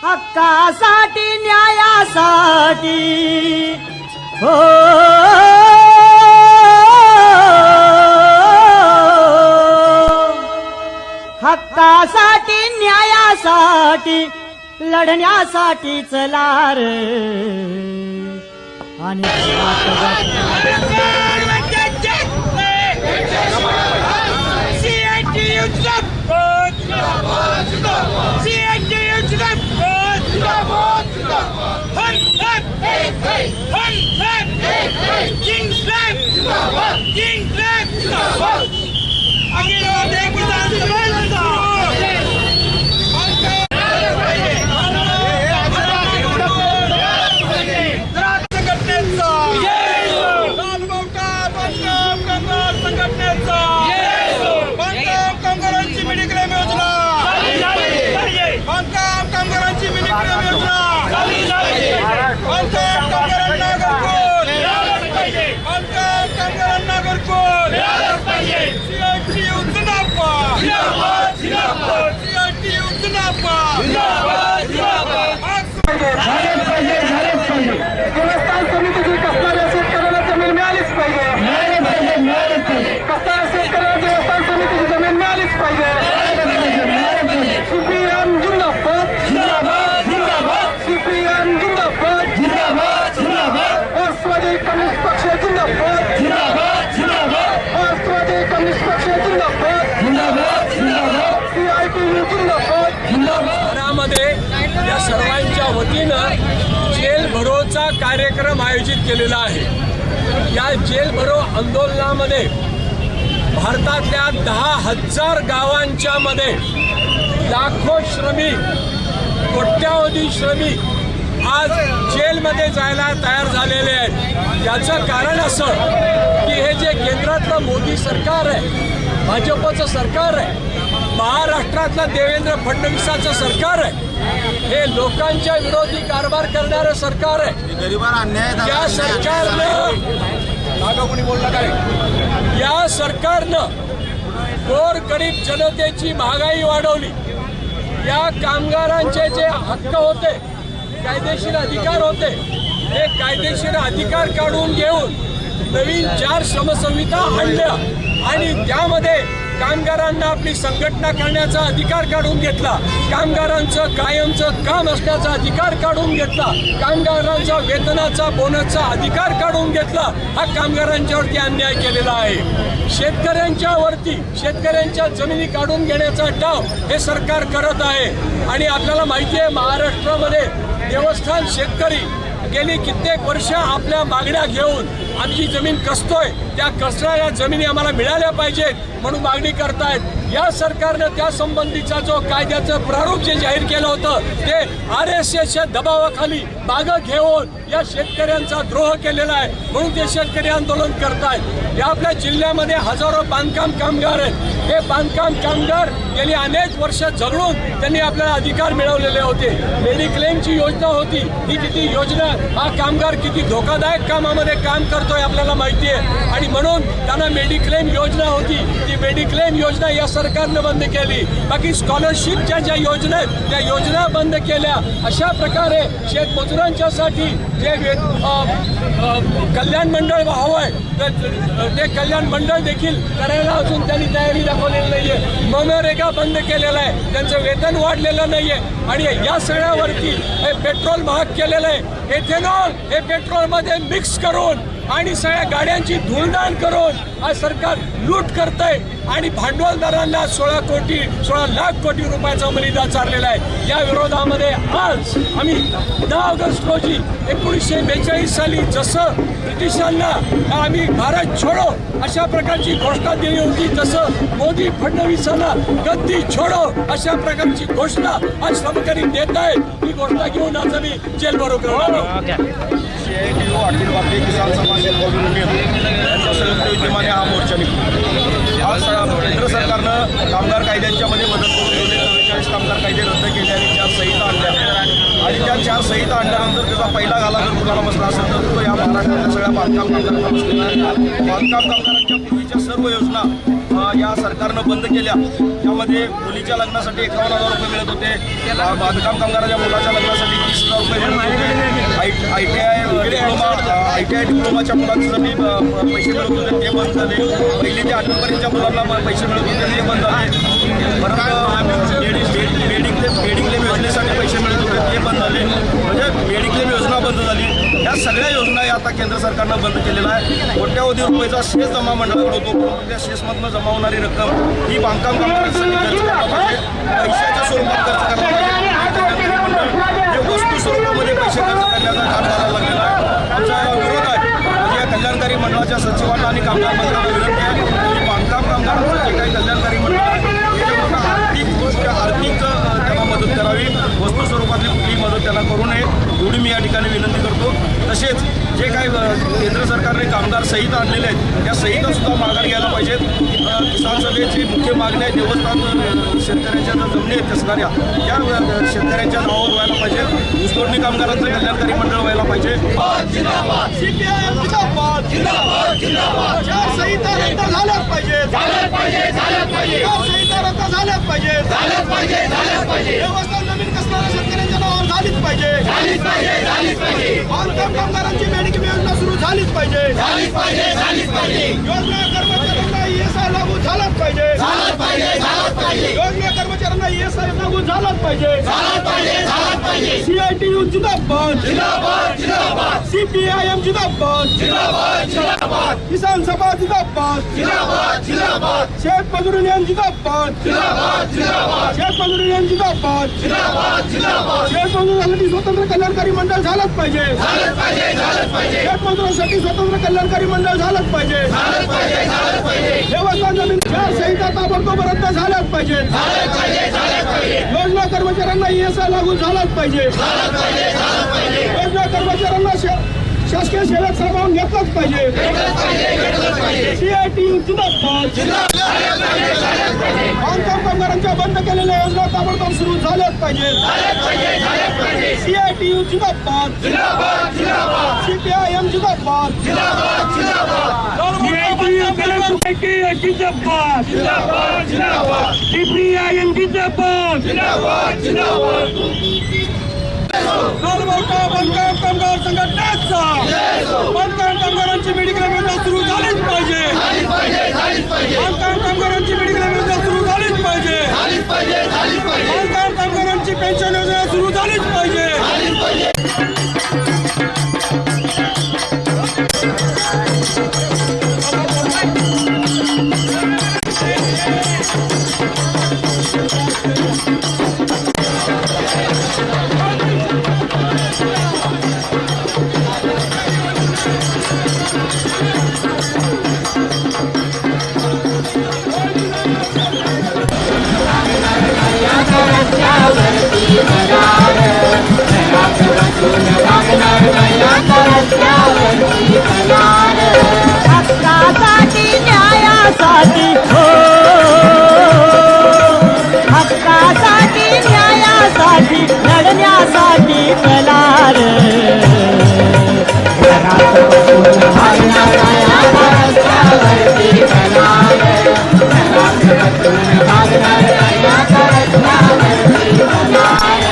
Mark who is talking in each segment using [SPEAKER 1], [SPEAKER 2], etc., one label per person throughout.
[SPEAKER 1] हक्कासाठी न्यायासाठी हो हक्कासाठी न्यायासाठी लढण्यासाठी चला रे आणि
[SPEAKER 2] देवस्थान समितीची कसणाऱ्या शेतकऱ्याला जमीन मिळालीच पाहिजे. कसणाऱ्या शेतकऱ्याला देवस्थान समितीची जमीन मिळालीच पाहिजे. सीपीएम जिंदाबाद सीपीएम जिंदाबाद राष्ट्रवादी कम्युनिस्ट पक्ष जिंदाबाद राष्ट्रवादी कम्युनिस्ट पक्ष जिंदाबाद CITU जिंदाबाद.
[SPEAKER 3] शहरामध्ये या सर्वांच्या वतीनं जेल भरोचा कार्यक्रम आयोजित केलेला आहे. या जेल भरो आंदोलनामध्ये भारतातल्या 10,000 गावांच्या मध्ये लाखो श्रमिक कोट्यावधी श्रमिक आज जेलमध्ये जायला तयार झालेले आहेत. याचं कारण असं की हे जे केंद्रातलं मोदी सरकार आहे, भाजपचं सरकार आहे, महाराष्ट्रातलं देवेंद्र फडणवीसाचं सरकार आहे, हे लोकांच्या विरोधी कारभार करणारं सरकार आहे. या सरकारनं कोणी बोलला काय या सरकारनं गोरगरीब जनतेची महागाई वाढवली. या कामगारांचे जे हक्क होते, कायदेशीर अधिकार होते, हे कायदेशीर अधिकार काढून घेऊन नवीन 4 श्रमसंहिता आणल्या आणि त्यामध्ये कामगारांना आपली संघटना करण्याचा अधिकार काढून घेतला. कामगारांचं कायमचं काम असण्याचा अधिकार काढून घेतला. कामगारांचा वेतनाचा बोनसचा अधिकार काढून घेतला. हा कामगारांच्यावरती अन्याय केलेला आहे. शेतकऱ्यांच्या जमिनी काढून घेण्याचा डाव हे सरकार करत आहे. आणि आपल्याला माहिती आहे, महाराष्ट्रामध्ये देवस्थान शेतकरी गेली कित्येक वर्ष आपल्या मागण्या घेऊन आमची जमीन कसतोय, त्या कसणाऱ्या जमिनी आम्हाला मिळाल्या पाहिजेत म्हणून मागणी करतायत. या सरकारनं त्या संबंधीचा जो कायद्याचं प्रारूप जे जाहीर केलं होतं ते RSSच्या दबावाखाली मागं घेऊन या शेतकऱ्यांचा द्रोह केलेला आहे. म्हणून ते शेतकरी आंदोलन करतायत. या आपल्या जिल्ह्यामध्ये हजारो बांधकाम कामगार आहेत. हे बांधकाम कामगार गेली अनेक वर्ष झगडून त्यांनी आपल्याला अधिकार मिळवलेले होते. मेडिक्लेमची योजना होती. ही किती योजना, हा कामगार किती धोकादायक कामामध्ये काम करतोय आपल्याला माहिती आहे. आणि म्हणून त्यांना मेडिक्लेम योजना होती, ती मेडिक्लेम योजना या सरकारनं बंद केली. बाकी स्कॉलरशिपच्या ज्या योजना आहेत त्या योजना बंद केल्या. अशा प्रकारे शेतमजुरांच्यासाठी जे कल्याण मंडळ हवं आहे ते कल्याण मंडळ देखील करायला अजून त्यांनी तयारी दाखवलेली नाहीये. मनरेगा बंद केलेला आहे, त्यांचं वेतन वाढलेलं नाहीये. आणि या सगळ्यावरती हे पेट्रोल महाग केलेलं आहे. एथेनॉल हे पेट्रोलमध्ये मिक्स करून आणि सगळ्या गाड्यांची धुळदाण करून हा सरकार लूट करतंय आणि भांडवलदारांना 16 लाख कोटी रुपयाचा मलिदा चाललेला आहे. या विरोधामध्ये आज आम्ही 10 ऑगस्ट रोजी 1942 साली जसं ब्रिटिशांना आम्ही भारत छोडो अशा प्रकारची घोषणा दिली होती, तसं मोदी फडणवीसांना गद्दी छोडो अशा प्रकारची घोषणा आज श्रमकरी देत आहेत. ही घोषणा घेऊन आज आम्ही जेल भरो करणार आहोत.
[SPEAKER 4] CITU अखिल भारतीय किसान सभा शेतकरी यांच्या संयुक्त विद्यमाने हा मोर्चा निघतो. आज केंद्र सरकारनं कामगार कायद्यांच्या मध्ये बदल करून 44 कामगार कायदे रद्द केले आणि 4 संहिता आणल्या. आणि त्या 4 संहिता आणल्यानंतर त्याचा पहिला घाला जर कुणाला बसला असेल तर तो या महाराष्ट्रातल्या सगळ्या बांधकाम कामगारांना बसलेला आहे. बांधकाम कामगारांच्या पूर्वीच्या सर्व योजना या सरकारनं बंद केल्या. त्यामध्ये मुलीच्या लग्नासाठी 51,000 रुपये मिळत होते. बांधकाम कामगाराच्या मुलाच्या ITI डिप्लोमाच्या मुलांसाठी पैसे मिळत होते ते बंद झाले. पहिली ते 8वीपर्यंतच्या मुलांना पैसे मिळत होते ते बंद झाले. परत मेडिक्लेम योजनेसाठी पैसे मिळत होते ते बंद झाले. म्हणजे मेडिक्लेम योजना बंद झाली. या सगळ्या योजना आता केंद्र सरकारनं बंद केलेला आहे. कोट्यावधी रुपयाचा शेष जमा मंडळाकडे होतो, परंतु त्या शेषमधनं जमा होणारी रक्कम ही बांधकाम कामगारांसाठी खर्च करायला पाहिजे, पैशाच्या स्वरूपात खर्च करायला पाहिजे. हे वस्तू स्वरूपामध्ये पैसे खर्च करण्याचा काम करायला लागलेला आहे. आमचा विरोध आहे. म्हणजे या कल्याणकारी मंडळाच्या सचिवांना आणि कामगार मंत्र्यांना विनंती आहे की बांधकाम कामगारांचं जे काही कल्याणकारी मंडळ आहे त्याच्यामधून आर्थिक त्यांना मदत करावी, वस्तू स्वरूपातली कुठलीही मदत त्यांना करू नये एवढी मी या ठिकाणी विनंती करतो. तसेच जे काही केंद्र सरकारने कामगार संहिता आणलेले आहेत त्या संहिता सुद्धा माघार घ्यायला पाहिजेत. किसान सभेची मुख्य मागणी आहे देवस्थान शेतकऱ्यांच्या ज्या जमिनी आहेत असणाऱ्या त्या शेतकऱ्यांच्या नावावर व्हायला पाहिजे. ऊसतोडणी कामगारांचं कल्याणकारी मंडळ व्हायला पाहिजे.
[SPEAKER 2] CPIM जिंदाबाद. या संहिता रद्द झाल्याच पाहिजेत. या संहिता रद्द झाल्याच पाहिजेत. व्यवस्था जमीन कसणाऱ्या शेतकऱ्यांच्या नावावर झालीच पाहिजे. बांधकाम कामगारांची मेडिक्लेम योजना सुरू झालीच पाहिजे. योजना कर्मचाऱ्यांना ESI लागू झालाच पाहिजे. योजना कर्मचाऱ्यांना ESI लागू झालाच पाहिजे. CITU जिंदाबाद. CPIM जिंदाबाद. किसान सभा जिंदाबाद. शेत मजूर युनियन जिंदाबाद. शेत मजूर युनियन जिंदाबाद. शेत मजुरांसाठी स्वतंत्र कल्याणकारी मंडळ झालंच पाहिजे. शेत मजुरांसाठी स्वतंत्र कल्याणकारी मंडळ झालंच पाहिजे. व्यवस्था जमीनच्या संहिता ताबडतोब रद्द झाल्याच पाहिजे. योजना कर्मचाऱ्यांना ESI लागू झालाच पाहिजे. योजना कर्मचाऱ्यांना शासकीय सेवेत सामावून घेतलंच पाहिजे. CITU जिंदाबाद. बांधकाम कामगारांच्या बंद केलेल्या योजना ताबडतोब सुरू झाल्याच पाहिजे. CITU जिंदाबाद. CPIM जिंदाबाद. CPIM बांधकाम कामगार संघटनेचा बांधकाम कामगारांची मेडिक्लेम योजना सुरू झालीच पाहिजे. बांधकाम कामगारांची मेडिक्लेम योजना सुरू झालीच पाहिजे. बांधकाम कामगारांची पेन्शन योजना सुरू झालीच पाहिजे.
[SPEAKER 1] हक्कासाठी न्यायासाठी हो, हक्कासाठी न्यायासाठी लढण्यासाठी कलार. घरात बसून भागणारा या रस्त्यावरती कलार. घरात बसून भागणारा या रस्त्यावरती कलार.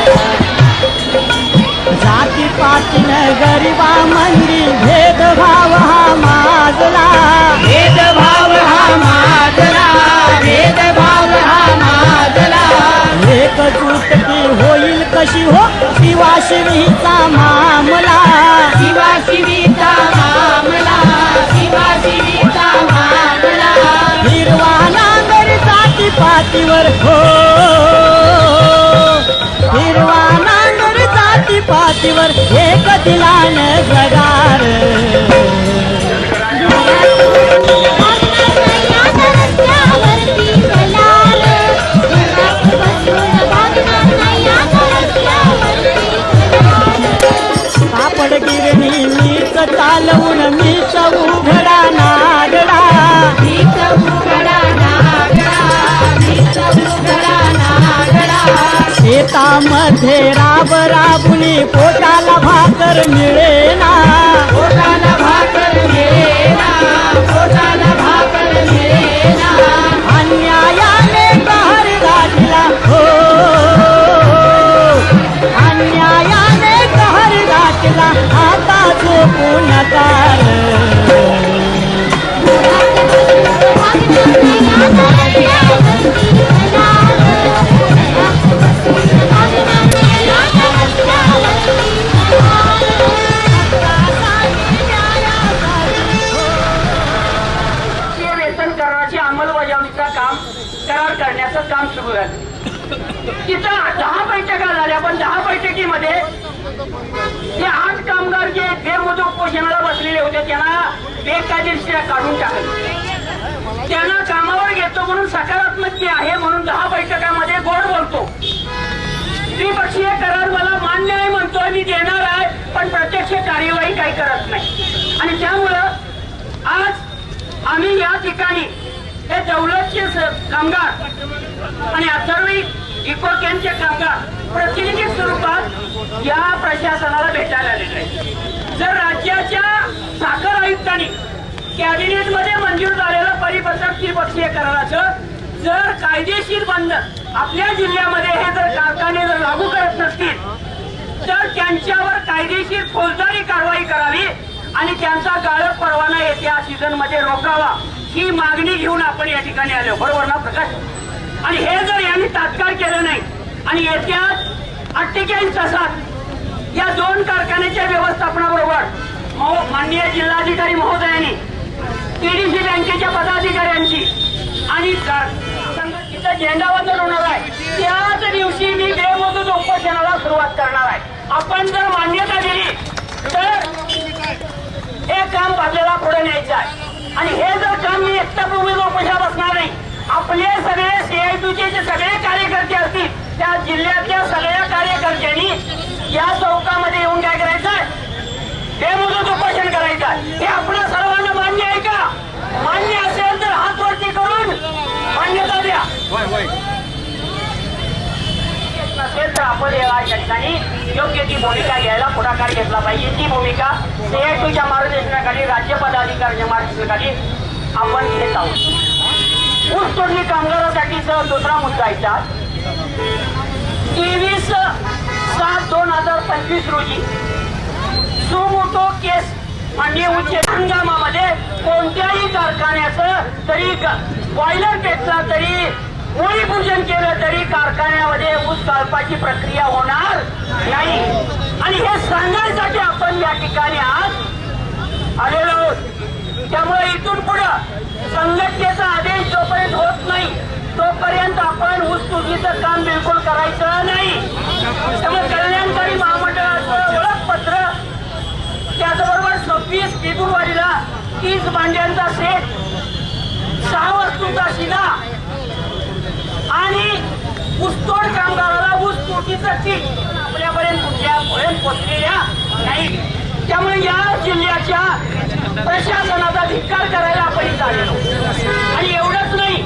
[SPEAKER 1] जातीपातीनं गरिबा मंदी भेदभाव हा माजला. भेदभाव हा माजला. भेदभाव हा माजला. एकजुटती होईल कशी हो शिवाशिवीचा मामला. शिवाशिवीचा मामला. शिवाशिवीचा मामला. हिरवा नांगर जातीपातीवर हो, हिरवा नांगर जातीपातीवर एक दिलान जगार. कापड गिरणी मीच चालवून मीच उघडा नागडा. मीच उघडा नागडा. मीच उघडा नागडा. शेतामध्ये राब राबुनी पोटाला भाकर मिळेना. पोटाला भाकर मिळेना. पोटाला भाकर मिळेना. अन्यायाने कहर गाठला हो, अन्यायाने कहर गाठला. झोपून तार
[SPEAKER 5] वेतन कराराची अंमलबजावणीचा काम करार करण्याचं काम सुरू झालं. तिथं 10 बैठका झाल्या, पण 10 बैठकीमध्ये हे 8 कामगार जे बेमुदत उपोषणाला बसलेले होते त्यांना बेकायदेशीर काढून टाकले. त्यांना कामावर घेतो म्हणून सकारात्मक आहे म्हणून 10 बैठकामध्ये गोड बोलतो. त्रिपक्षीय करार मला मान्य आहे म्हणतोय, मी देणार आहे, पण प्रत्यक्ष कार्यवाही काही करत नाही. आणि त्यामुळं आज आम्ही या ठिकाणी हे दौलतचे कामगार आणि अथर्वी इकोकेनचे कामगार प्रतिनिधी स्वरूपात या प्रशासनाला भेटायला आलेले आहेत. जर राज्याच्या साखर आयुक्तांनी कॅबिनेटमध्ये मंजूर झालेलं परिपत्रक त्रिपक्षीय कराराचं जर कायदेशीर बंधन आपल्या जिल्ह्यामध्ये हे जर कारखाने जर लागू करत नसतील तर त्यांच्यावर कायदेशीर फौजदारी कारवाई करावी आणि त्यांचा गाळप परवाना येत्या सीझन मध्ये रोखावा ही मागणी घेऊन आपण या ठिकाणी आलो. बरोबर ना प्रकाश? आणि हे जर यांनी तात्काळ केलं नाही आणि येत्या 48 तासात या 2 कारखान्याच्या व्यवस्थापनाबरोबर माननीय जिल्हाधिकारी महोदयांनी पीडीसी बँकेच्या पदाधिकाऱ्यांची आणि संघटनेचा झेंडावंदन होणार आहे. त्याच दिवशी मी बेमुदत उपोषणाला सुरुवात करणार आहे. आपण जर मान्यता दिली तर हे काम आपल्याला पुढे न्यायचं आहे. आणि हे जर काम मी एकटा उपोषणाला बसणार नाही, आपले सगळे CITUचे जे सगळे कार्यकर्ते असतील त्या जिल्ह्यातल्या सगळ्या कार्यकर्त्यांनी या चौकामध्ये येऊन काय करायचं, बेमुदत उपोषण करायचं. हे आपल्या सर्वांना मान्य आहे का? मान्य असेल तर हात वरती करून मान्यता द्या. नसेल तर आपण या ठिकाणी योग्य ती भूमिका घ्यायला पुढाकार घेतला पाहिजे. ती भूमिका CITUच्या मार्गदर्शनाखाली राज्य पदाधिकाऱ्यांच्या मार्गदर्शनाखाली आपण घेत आहोत. ऊस तोडणी कामगारासाठीचा दुसरा मुद्दा आहे. 23/7/2025 रोजी सुमोटो केस माननीय उच्च हंगामामध्ये कोणत्याही कारखान्याचं तरी बॉयलर पेटला तरी मुळी पूजन केलं तरी कारखान्यामध्ये ऊस काढपाची प्रक्रिया होणार नाही. आणि हे सांगण्यासाठी आपण या ठिकाणी आज आलेलो आहोत. त्यामुळे इथून पुढे संघटनेचा आदेश जोपर्यंत होत नाही तोपर्यंत आपण ऊस तोडणीचं काम बिलकुल करायचं नाही. त्यामुळे कल्याणकारी महामंडळाचं ओळखपत्र, त्याचबरोबर 26 फेब्रुवारीला 30 भांड्यांचा सेट, 6 वस्तूंचा शिला आणि ऊसतोड कामगाराला ऊस तोडीचं किट आपल्यापर्यंत पोचलेल्या नाही. त्यामुळे या जिल्ह्याच्या प्रशासनाचा धिक्कार करायला आपण इथं आलेलो. आणि एवढंच नाही,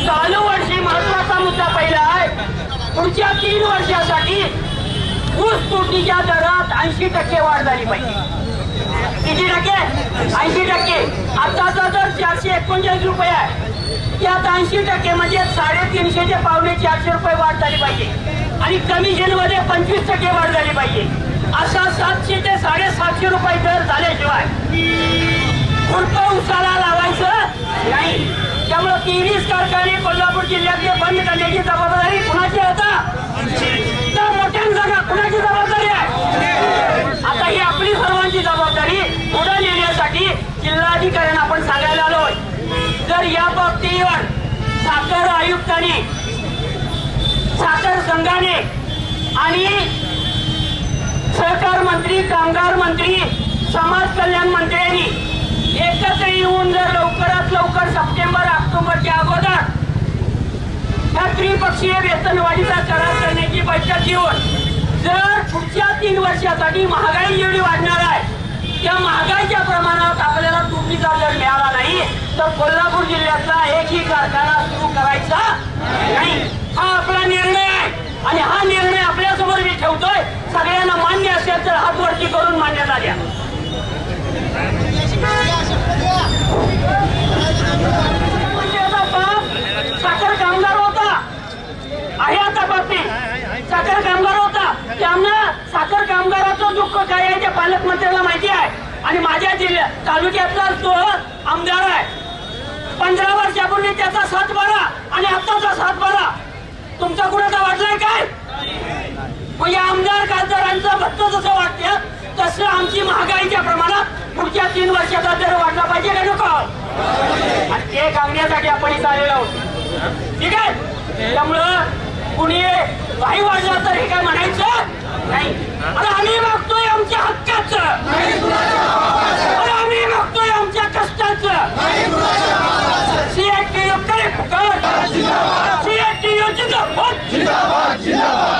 [SPEAKER 5] चालू वर्षी महत्वाचा मुद्दा पहिला आहे, पुढच्या 3 वर्षासाठी ऊस तोडणीच्या दरात 80% वाढ झाली पाहिजे. किती टक्के? 80%. आताचा दर 439 रुपये आहे, त्यात 80% म्हणजे 350 ते 450 रुपये वाढ झाली पाहिजे. आणि कमिशन मध्ये 25% वाढ झाली पाहिजे. असा 700 ते 750 रुपये दर झाल्याशिवाय खुरपं उसाला लावायचं नाही. त्यामुळे 23 कारखाने कोल्हापूर जिल्ह्यातले बंद करण्याची जबाबदारी कुणाची आता तर मोठ्या जागा कुणाची जबाबदारी आहे? आता ही आपली सर्वांची जबाबदारी पुढे नेण्यासाठी जिल्हाधिकाऱ्यांना आपण सांगायला आलोय. जर या बाबतीवर साखर आयुक्तांनी, साखर संघाने आणि सहकार मंत्री, कामगार मंत्री, समाज कल्याण मंत्र्यांनी एकत्र येऊन जर लवकरात लवकर सप्टेंबर-ऑक्टोबरच्या अगोदर या त्रिपक्षीय वेतनवाढीचा करार करण्याची बैठक घेऊन जर पुढच्या 3 वर्षासाठी महागाई जेवढी वाढणार आहे त्या महागाईच्या प्रमाणात आपल्याला तुटीचा दर मिळाला नाही तर कोल्हापूर जिल्ह्यातला एकही कारखाना सुरू करायचा नाही. हा आपला निर्णय आहे आणि हा निर्णय आपल्यासमोर मी ठेवतोय. सगळ्यांना मान्य असेल तर हात वरती करून मान्यता द्या. साखर कामगार होता आहे, आता बाबतीत साखर कामगार होता, त्यामुळे साखर कामगाराचं दुःख काय आहे जिल्ह्याच्या पालकमंत्र्याला माहिती आहे आणि माझ्या तालुक्यातला तो आमदार आहे. 15 वर्षापूर्वी त्याचा 7-12 आणि आताचा 7-12 तुमचा कुणाचा वाटलाय काय? मग या आमदार खासदारांचं भत्त जसं वाटतं तसं आमची महागाईच्या प्रमाणात पुढच्या 3 वर्षाचा दर वाढला पाहिजे का नको? आणि ते सांगण्यासाठी आपण इथं आलेलो आहोत. ठीक आहे. त्यामुळं कुणी काही वाढला तर हे काय म्हणायचं नाही. अरे आम्ही मागतोय आमच्या हक्काचं, अरे आम्ही मागतोय आमच्या कष्टाचं. CITU करे फुकट, CITU जिंदाबाद,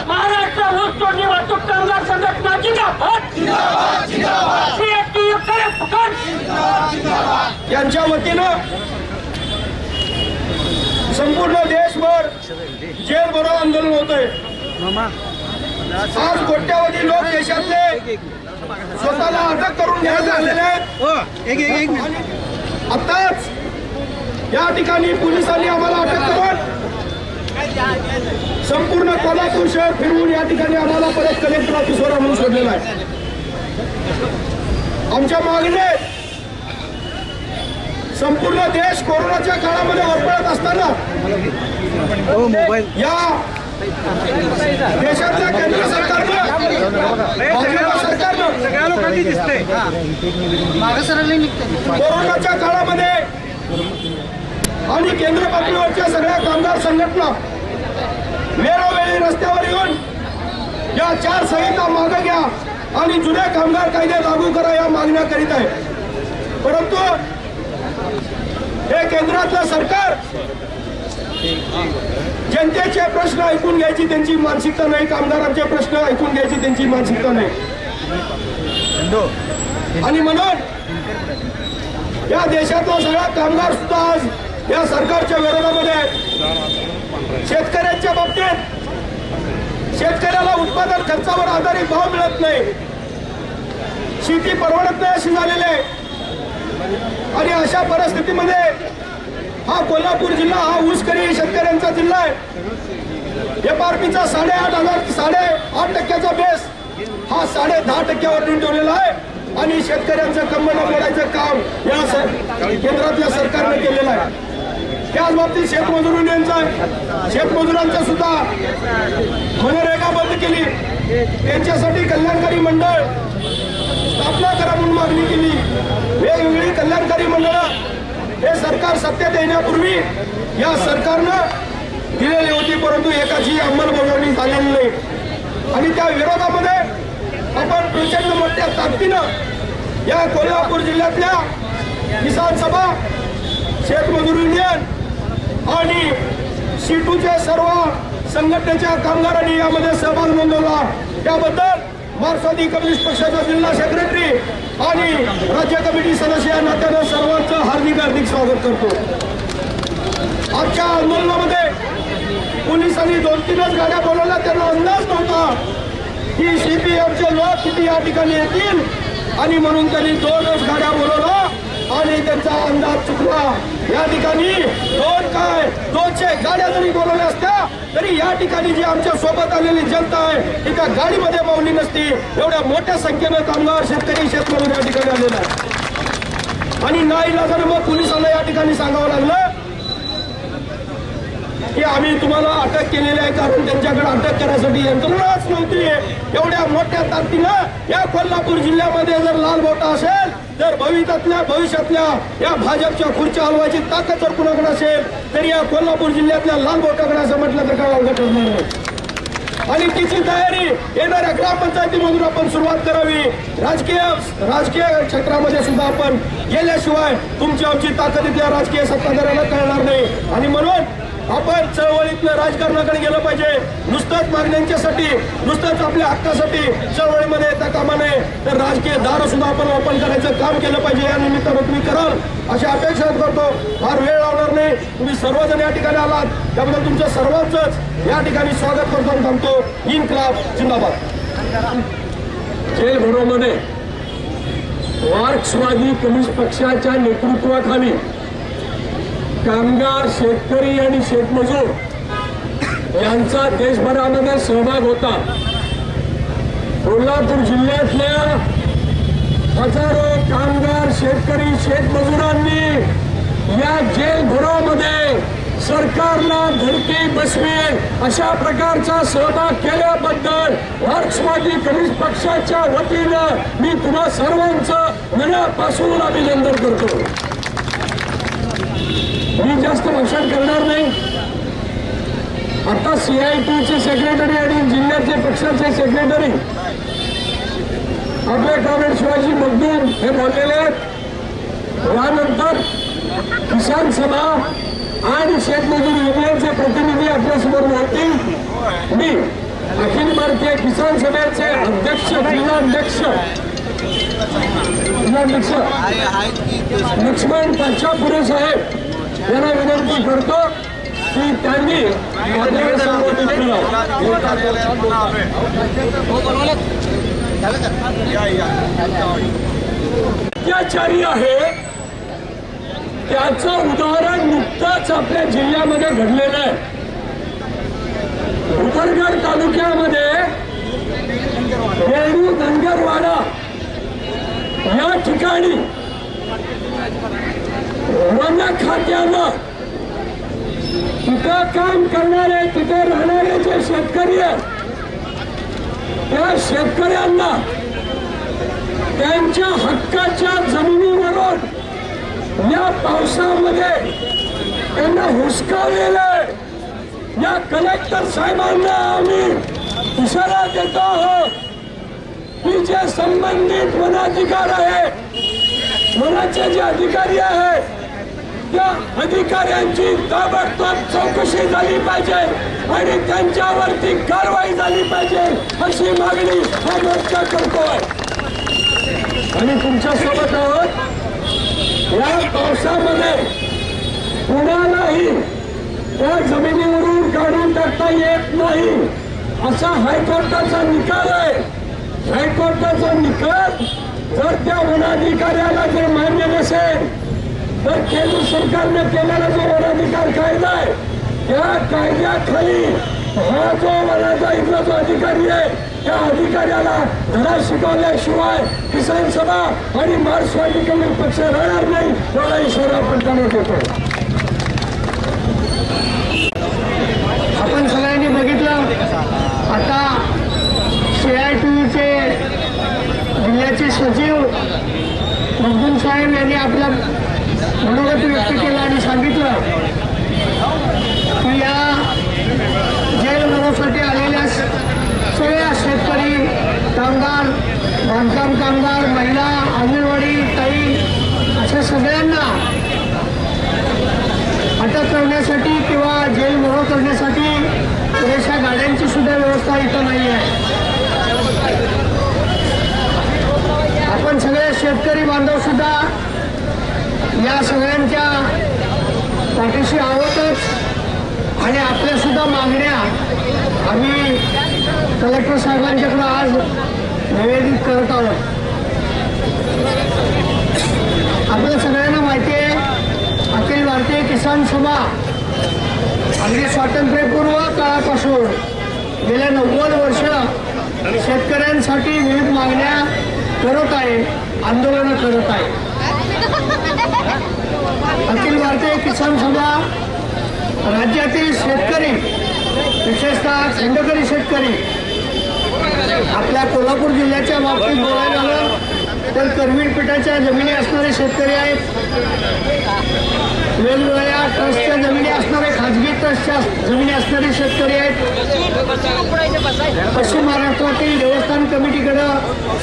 [SPEAKER 5] महाराष्ट्र ऊस तोडणी वाहतूक कामगार संघटना जिंदाबाद, CITU करे फुकट.
[SPEAKER 2] यांच्या वतीनं संपूर्ण देशभर जेल भरो आंदोलन होतंय. आज कोट्यावधी लोक देशातले स्वतःला अटक करून घ्यायला आलेले आहेत. आताच या ठिकाणी पोलिसांनी आम्हाला अटक करून संपूर्ण कोल्हापूर शहर फिरवून या ठिकाणी आम्हाला परत कलेक्टर ऑफिसवर आणून सोडलेला आहे. आमच्या मागणे संपूर्ण देश कोरोनाच्या काळामध्ये वरपळत असताना या देशातल्या केंद्र सरकारनं कोरोनाच्या काळामध्ये आणि केंद्र पातळीवरच्या सगळ्या कामगार संघटना वेळोवेळी रस्त्यावर येऊन या 4 संहिता मागे घ्या आणि जुने कामगार कायदे लागू करा या मागण्या करीत आहे. परंतु हे केंद्रातलं सरकार जनतेचे प्रश्न ऐकून घ्यायची त्यांची मानसिकता नाही, कामगारांचे प्रश्न ऐकून घ्यायची त्यांची मानसिकता नाही. आणि म्हणून या देशातला सगळा कामगार सुद्धा आज या सरकारच्या विरोधामध्ये आहे. शेतकऱ्यांच्या बाबतीत शेतकऱ्याला उत्पादन खर्चावर आधारित भाव मिळत नाही, शेती परवडत नाही अशी झालेली आहे. आणि अशा परिस्थितीमध्ये हा कोल्हापूर जिल्हा हा ऊसकरी शेतकऱ्यांचा जिल्हा आहे. FRPचा 8.5% बेस हा 10.5% ठेवलेला आहे आणि शेतकऱ्यांचं कंबरं मोडायचं काम या केंद्रातल्या सरकारने केलेलं आहे. त्याच बाबतीत शेतमजूर युनियनचा शेतमजुरांचा सुद्धा मनरेगा बंद केली, त्यांच्यासाठी कल्याणकारी मंडळ स्थापना करा म्हणून मागणी केली. वेगवेगळी कल्याणकारी मंडळं हे सरकार सत्तेत येण्यापूर्वी या सरकारनं दिलेली होती, परंतु एकाची अंमलबजावणी झालेली नाही. आणि त्या विरोधामध्ये आपण प्रचंड मोठ्या ताकदीनं या कोल्हापूर जिल्ह्यातल्या किसान सभा, शेतमजूर युनियन आणि CITUच्या सर्व संघटनेच्या कामगारांनी यामध्ये सहभाग नोंदवला. त्याबद्दल मार्क्सवादी कम्युनिस्ट पक्षाचा जिल्हा सेक्रेटरी आणि राज्य कमिटी सदस्य या नात्यानं सर्वांचं हार्दिक स्वागत करतो. आजच्या आंदोलनामध्ये पोलिसांनी 2-3 गाड्या बोलवल्या. त्यांना अंदाज नव्हता की CPMचे लोक किती या ठिकाणी येतील आणि म्हणून त्यांनी 2 गाड्या बोलवल्या आणि त्यांचा अंदाज चुकला. या ठिकाणी 200 गाड्या जरी बोलवल्या असत्या तरी या ठिकाणी जी आमच्या सोबत आलेली जनता आहे ती त्या गाडीमध्ये मावली नसती. एवढ्या मोठ्या संख्येनं कामगार, शेतकरी, शेतमजूर या ठिकाणी आलेला आहे. आणि नाईलाजानं मग पोलिसांना या ठिकाणी सांगावं लागलं की आम्ही तुम्हाला अटक केलेली आहे, कारण त्यांच्याकडे अटक करण्यासाठी यंत्रणाच नव्हती. एवढ्या मोठ्या ताकदीनं या कोल्हापूर जिल्ह्यामध्ये जर लाल बोटा असेल तर भविष्यातल्या या भाजपच्या खुर्च्या हलवायची ताकद जर कुणाकडे असेल तर या कोल्हापूर जिल्ह्यातल्या लाल बोटाकडे असं म्हटलं तर काय अवघड ठरणार नाही. आणि तिची तयारी येणाऱ्या ग्रामपंचायतीमधून आपण सुरुवात करावी. राजकीय क्षेत्रामध्ये सुद्धा आपण गेल्याशिवाय तुमची आमची ताकद इथल्या राजकीय सत्ताधाऱ्यांना कळणार नाही. आणि म्हणून आपण चळवळीतलं राजकारणाकडे गेलं पाहिजे. नुसतंच मागण्यांच्यासाठी, नुसतंच आपल्या हक्कासाठी चळवळीमध्ये येता कामा नये, तर राजकीय दार सुद्धा आपण ओपन करायचं काम केलं पाहिजे. या निमित्तानं तुम्ही कराल अशी अपेक्षा करतो. फार वेळ लावणार नाही. तुम्ही सर्वजण या ठिकाणी आलात त्याबद्दल तुमचं सर्वांचंच या ठिकाणी स्वागत करतो आणि थांबतो. इन्क्लाब जिंदाबाद.
[SPEAKER 3] जेल भरोमध्ये मार्क्सवादी कम्युनिस्ट पक्षाच्या नेतृत्वाखाली कामगार, शेतकरी आणि शेतमजूर यांचा देशभरामध्ये सहभाग होता. कोल्हापूर जिल्ह्यातल्या हजारो कामगार शेतकरी शेतमजुरांनी या जेल भरोमध्ये सरकारला धडकी बसवेल अशा प्रकारचा सहभाग केल्याबद्दल मार्क्सवादी कम्युनिस्ट पक्षाच्या वतीनं मी तुम्हा सर्वांचं मनापासून अभिनंदन करतो. मी जास्त भाषण करणार नाही. आता CITचे सेक्रेटरी आणि जिल्ह्याचे पक्षाचे सेक्रेटरी आपले कॉम्रेड शिवाजी मगदूम हे बोललेले आहेत. यानंतर किसान सभा आणि शेतमजूर युनियनचे प्रतिनिधी आपल्यासमोर बोलतील. मी अखिल भारतीय किसान सभेचे अध्यक्ष जिल्हाध्यक्ष लक्ष्मण पाचापुरे साहेब यांना विनंती करतो की त्यांनी संबोधित अत्याचारी आहे त्याचं उदाहरण नुकतंच आपल्या जिल्ह्यामध्ये घडलेलं आहे. उमरगड तालुक्यामध्ये वेणू धनगरवाडा या ठिकाणी वन खात्यानं तिथं काम करणारे तिथे राहणारे जे शेतकरी आहेत त्या शेतकऱ्यांना त्यांच्या हक्काच्या जमिनीवरून या पावसामध्ये त्यांना हुसकावलेलं या कलेक्टर साहेबांना आम्ही इशारा देतो आहोत की जे संबंधित वनाधिकार आहे वनाचे जे अधिकारी आहेत त्या अधिकाऱ्यांची ताबडतोब चौकशी झाली पाहिजे आणि त्यांच्यावरती कारवाई झाली पाहिजे अशी मागणी हा मोर्चा करतोय. आणि तुमच्या सोबत आहोत. या पावसामध्ये कुणालाही त्या जमिनीवरून काढून टाकता येत नाही असा हायकोर्टाचा निकाल आहे. हायकोर्टाचा निकाल जर त्या वनाधिकाऱ्याला जर मान्य नसेल तर केंद्र सरकारने केलेला जो वनाधिकार कायदा आहे त्या कायद्याखाली हा जो वनाचा इथला जो अधिकारी आहे त्या अधिकाऱ्याला धडा शिकवल्याशिवाय किसान सभा आणि मार्क्सवादी कम्युनिस्ट पक्ष राहणार नाही एवढा इशारा आपण त्यांना देतो.
[SPEAKER 6] आपण सगळ्यांनी बघितलं आता CITUचे जिल्ह्याचे सचिव मगदूम साहेब यांनी आपला मनोगत व्यक्त केलं आणि सांगितलं की या जेल भरोसाठी आलेल्या सगळ्या शेतकरी कामगार बांधकाम कामगार महिला अंगणवाडी ताई अशा सगळ्यांना अटक करण्यासाठी किंवा जेल भरो करण्यासाठी पुरेशा गाड्यांची सुद्धा व्यवस्था इथं नाही आहे. आपण सगळे शेतकरी बांधव सुद्धा या सगळ्यांच्या पाठीशी आहोतच आणि आपल्या सुद्धा मागण्या आम्ही कलेक्टर साहेबांच्याकडे आज निवेदित करत आहोत. आपल्या सगळ्यांना माहिती आहे अखिल भारतीय किसान सभा अगदी स्वातंत्र्यपूर्व काळापासून गेल्या 90 वर्ष शेतकऱ्यांसाठी विविध मागण्या करत आहे आंदोलनं करत आहे. अखिल भारतीय किसान सभा राज्यातील शेतकरी विशेषतः खंडकरी शेतकरी आपल्या कोल्हापूर जिल्ह्याच्या बाबतीत बोलायला झालं तर करवीर पिठाच्या जमिनी असणारे शेतकरी आहेत. वेगवेगळ्या ट्रस्टच्या जमिनी असणारे खाजगी ट्रस्टच्या जमिनी असणारे शेतकरी आहेत. पश्चिम महाराष्ट्रातील देवस्थान कमिटीकडं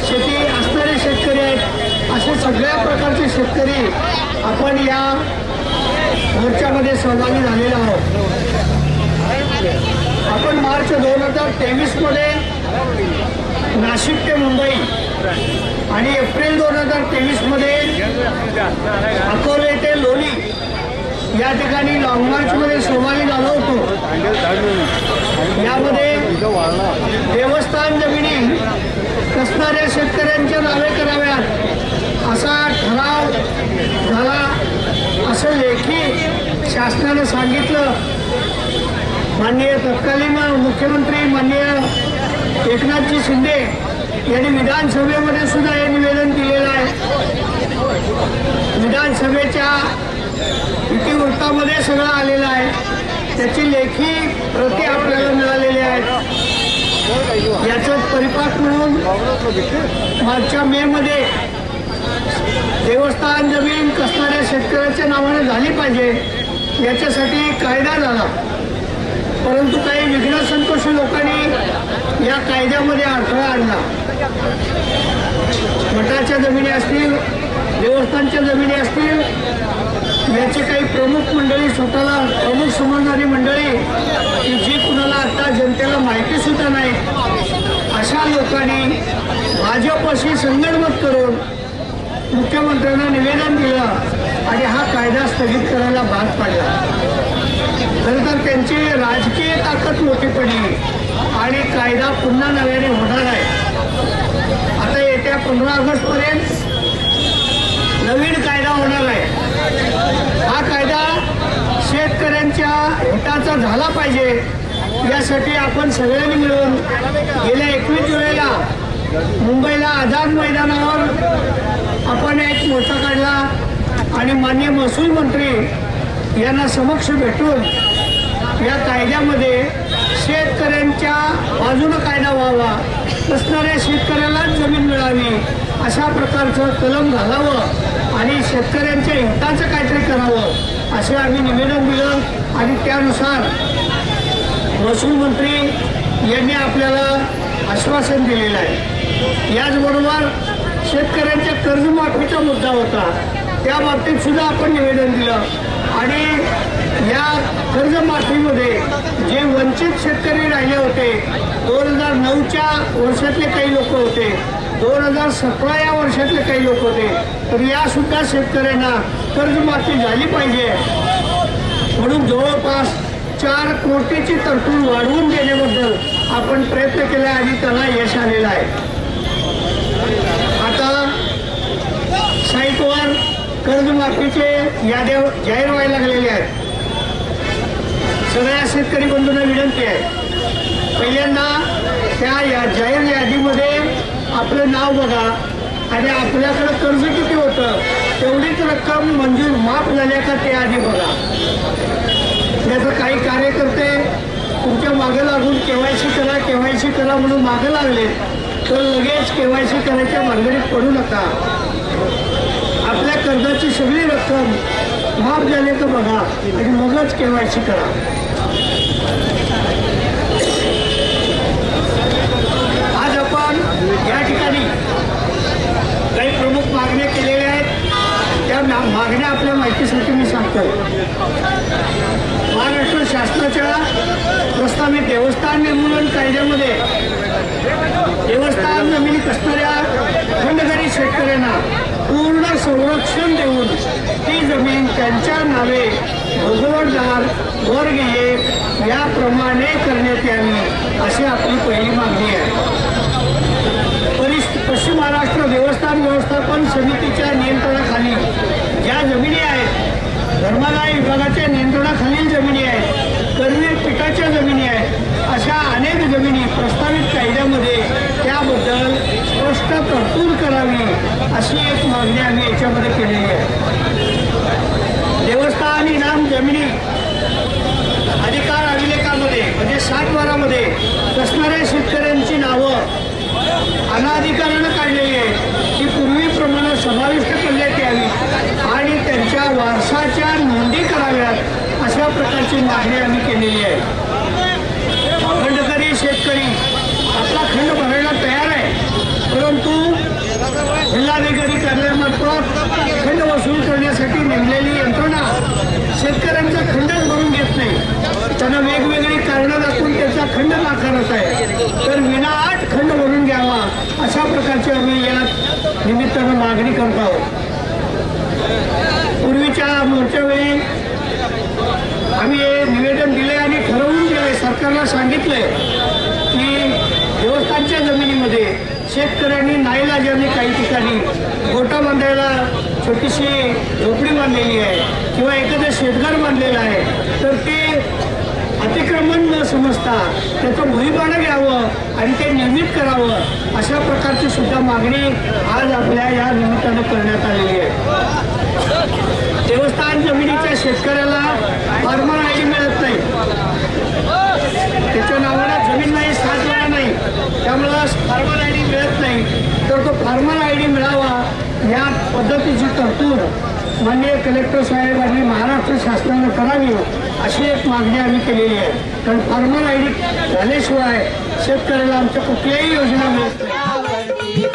[SPEAKER 6] शेती असणारे शेतकरी आहेत. असे सगळ्या प्रकारचे शेतकरी आपण या मोर्चामध्ये सहभागी झालेलो आहोत. आपण मार्च 2023 मध्ये नाशिक ते मुंबई आणि एप्रिल 2023 मध्ये अकोले ते लोणी या ठिकाणी लॉंग मार्च मध्ये सहभागी झालो होतो. यामध्ये देवस्थान जमिनी कसणाऱ्या शेतकऱ्यांच्या नावे कराव्यात असा ठराव झाला असं लेखी शासनानं सांगितलं. माननीय तत्कालीन मुख्यमंत्री माननीय एकनाथजी शिंदे यांनी विधानसभेमध्ये सुद्धा हे निवेदन दिलेलं आहे. विधानसभेच्या इतिवृत्तामध्ये सगळं आलेलं आहे. त्याची लेखी प्रती आपल्याला मिळालेली आहेत. याचाच परिपाक म्हणून मागच्या मेमध्ये देवस्थान जमीन कसणाऱ्या शेतकऱ्याच्या नावाने झाली पाहिजे याच्यासाठी कायदा झाला. परंतु काही विघ्न संतोषी लोकांनी या कायद्यामध्ये अडथळा आणला. मठाच्या जमिनी असतील, देवस्थानच्या जमिनी असतील, याचे काही प्रमुख मंडळी, स्वतःला प्रमुख समजणारी मंडळी की जी कुणाला आता जनतेला माहिती सुद्धा नाही, अशा लोकांनी भाजपशी संगनमत करून मुख्यमंत्र्यांना निवेदन दिलं आणि हा कायदा स्थगित करायला भाग पाडला. खरं तर त्यांची राजकीय ताकद मोठी पडली आणि कायदा पुन्हा नव्याने होणार आहे. आता येत्या 15 ऑगस्टपर्यंत नवीन कायदा होणार आहे. हा कायदा शेतकऱ्यांच्या हिताचा झाला पाहिजे यासाठी आपण सगळ्यांनी मिळून गेल्या 21 जुलैला मुंबईला आझाद मैदानावर आपण एक मोर्चा काढला आणि माननीय महसूल मंत्री यांना समक्ष भेटून या कायद्यामध्ये शेतकऱ्यांच्या बाजूनं कायदा व्हावा, असणाऱ्या शेतकऱ्यालाच जमीन मिळावी अशा प्रकारचं कलम घालावं आणि शेतकऱ्यांच्या हिताचं काहीतरी करावं असे आम्ही निवेदन दिलं आणि त्यानुसार महसूल मंत्री यांनी आपल्याला आश्वासन दिलेलं आहे. याचबरोबर शेतकऱ्यांच्या कर्जमाफीचा मुद्दा होता, त्या बाबतीत सुद्धा आपण निवेदन दिलं आणि या कर्जमाफीमध्ये जे वंचित शेतकरी राहिले होते, 2009च्या वर्षातले काही लोक होते, 2017 या वर्षातले काही लोक होते, तर या सुद्धा शेतकऱ्यांना कर्जमाफी झाली पाहिजे म्हणून जवळपास 4 कोटीची तरतूद वाढवून देण्याबद्दल आपण प्रयत्न केला आणि त्याला यश आलेलं आहे. आता साईटवर कर्जमाफीचे याद्या जाहीर व्हायला लागलेले आहेत. सगळ्या शेतकरी बंधूंना विनंती आहे, पहिल्यांदा त्या जाहीर यादीमध्ये आपलं नाव बघा आणि आपल्याकडं कर्ज किती होतं तेवढीच रक्कम मंजूर माफ झाल्या का ते आधी बघा. त्याचं काही कार्यकर्ते तुमच्या मागं लागून KYC करा KYC करा म्हणून मागं लागले तर लगेच KYC करायच्या भानगडीत पडू नका. आपल्या कर्जाची सगळी रक्कम माफ झाली का बघा आणि मगच KYC करा. आज आपण या ठिकाणी काही प्रमुख मागण्या केलेल्या आहेत. त्या मागण्या आपल्या माहितीसाठी मी सांगतो. महाराष्ट्र शासनाच्या प्रस्तावित देवस्थान निर्मूलन कायद्यामध्ये देवस्थान जमिनी कसणाऱ्या खंडकरी शेतकऱ्यांना पूर्ण संरक्षण देऊन ती जमीन त्यांच्या नावे भोगवटदार वर्ग याप्रमाणे करण्यात यावी अशी आपली पहिली मागणी आहे. पश्चिम महाराष्ट्र देवस्थान व्यवस्थापन समितीच्या नियंत्रणाखाली ज्या जमिनी आहेत, धर्मादाय विभागाच्या नियंत्रणाखालील जमिनी आहेत, करवीर पीठाच्या जमिनी आहेत, अशा अनेक जमिनी प्रस्तावित कायद्यामध्ये त्याबद्दल स्पष्ट तरतूद करावी अशी एक मागणी आम्ही याच्यामध्ये केलेली आहे. देवस्थान इनाम जमिनी अधिकार अभिलेखामध्ये म्हणजे 7/12मध्ये कसणाऱ्या शेतकऱ्यांची नावं अनाधिकारानं काढलेली आहे ती पूर्वीप्रमाणे समाविष्ट करण्यात यावी आणि त्यांच्या वारसाच्या नोंदी कराव्यात अशा प्रकारची मागणी आम्ही केलेली आहे. खंडकरी शेतकरी आपला खंड भरायला तयार आहे, परंतु जिल्हाधिकारी कार्यालयामार्फत खंड वसूल करण्यासाठी नेमलेली यंत्रणा शेतकऱ्यांचा खंडच भरून घेत नाही. त्यांना वेगवेगळी कारणं दाखवून त्याचा खंड नाकारत आहे. तर विनाअट खंड भरून घ्यावा अशा प्रकारची आम्ही या निमित्तानं मागणी करत आहोत. पूर्वीच्या मोर्चावेळी आम्ही हे निवेदन दिले आणि ठरवून दिले, सरकारला सांगितलंय की देवस्थानच्या जमिनीमध्ये शेतकऱ्यांनी नाईलाजाने काही ठिकाणी गोटा बांधायला छोटीशी झोपडी बांधलेली आहे किंवा एखादं शेतघर बांधलेलं आहे, तर ते अतिक्रमण न समजता त्याचं भुईपाडं घ्यावं आणि ते नियमित करावं अशा प्रकारची सुद्धा मागणी आज आपल्या या निमित्तानं करण्यात आलेली आहे. देवस्थान जमिनीच्या शेतकऱ्याला फार्मर आय डी मिळत नाही, त्याच्या नावाला जमीन नाही, 7 वेळा नाही, त्यामुळं फार्मर आय डी मिळत नाही. तर तो फार्मर आय डी मिळावा या पद्धतीची तरतूद माननीय कलेक्टर साहेबांनी महाराष्ट्र शासनानं करावी अशी एक मागणी आम्ही केलेली आहे. कारण फार्मर आय डी झाल्याशिवाय शेतकऱ्याला आमच्या कुठल्याही योजना मिळत नाही.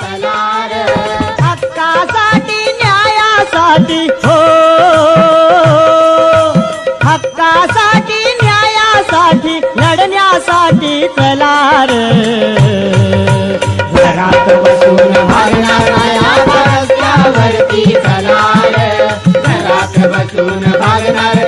[SPEAKER 1] हक्कासाठी न्यायासाठी हो, हक्कासाठी न्यायासाठी लढण्यासाठी तलार. घरात बसून भागणाऱ्या रस्त्यावरती तलार, घरात बसून भागणार